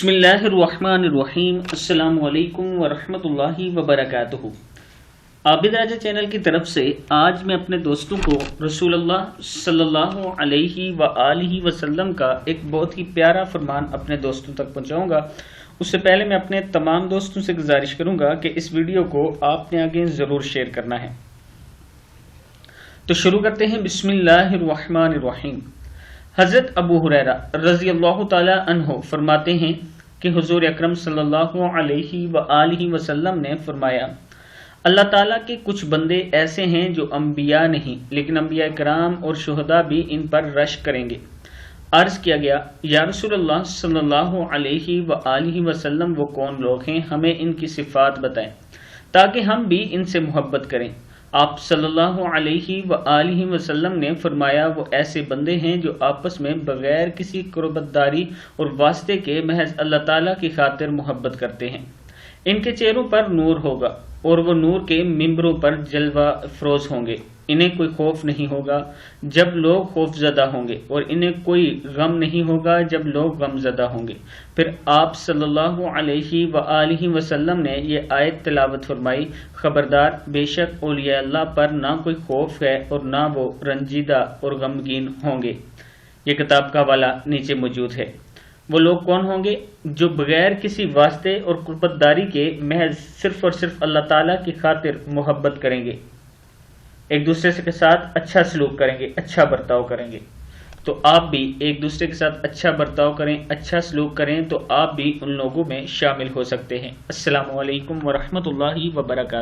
بسم اللہ الرحمن الرحیم۔ السلام علیکم ورحمۃ اللہ وبرکاتہ۔ عابد راجہ چینل کی طرف سے آج میں اپنے دوستوں کو رسول اللہ صلی اللہ علیہ وآلہ وسلم کا ایک بہت ہی پیارا فرمان اپنے دوستوں تک پہنچاؤں گا۔ اس سے پہلے میں اپنے تمام دوستوں سے گزارش کروں گا کہ اس ویڈیو کو آپ نے آگے ضرور شیئر کرنا ہے۔ تو شروع کرتے ہیں۔ بسم اللہ الرحمن الرحیم۔ حضرت ابو ہریرہ رضی اللہ تعالی عنہ فرماتے ہیں کہ حضور اکرم صلی اللہ علیہ وآلہ وسلم نے فرمایا، اللہ تعالیٰ کے کچھ بندے ایسے ہیں جو انبیاء نہیں لیکن انبیاء کرام اور شہداء بھی ان پر رشک کریں گے۔ عرض کیا گیا، یا رسول اللہ صلی اللہ علیہ وآلہ وسلم وہ کون لوگ ہیں؟ ہمیں ان کی صفات بتائیں تاکہ ہم بھی ان سے محبت کریں۔ آپ صلی اللہ علیہ وآلہ وسلم نے فرمایا، وہ ایسے بندے ہیں جو آپس میں بغیر کسی قربت داری اور واسطے کے محض اللہ تعالیٰ کی خاطر محبت کرتے ہیں۔ ان کے چہروں پر نور ہوگا اور وہ نور کے ممبروں پر جلوہ افروز ہوں گے۔ انہیں کوئی خوف نہیں ہوگا جب لوگ خوف زدہ ہوں گے، اور انہیں کوئی غم نہیں ہوگا جب لوگ غم زدہ ہوں گے۔ پھر آپ صلی اللہ علیہ وآلہ وسلم نے یہ آیت تلاوت فرمائی، خبردار، بے شک اولیاء اللہ پر نہ کوئی خوف ہے اور نہ وہ رنجیدہ اور غمگین ہوں گے۔ یہ کتاب کا حوالہ نیچے موجود ہے۔ وہ لوگ کون ہوں گے؟ جو بغیر کسی واسطے اور قربت داری کے محض صرف اور صرف اللہ تعالیٰ کی خاطر محبت کریں گے، ایک دوسرے کے ساتھ اچھا سلوک کریں گے، اچھا برتاؤ کریں گے۔ تو آپ بھی ایک دوسرے کے ساتھ اچھا برتاؤ کریں، اچھا سلوک کریں، تو آپ بھی ان لوگوں میں شامل ہو سکتے ہیں۔ السلام علیکم ورحمۃ اللہ وبرکاتہ۔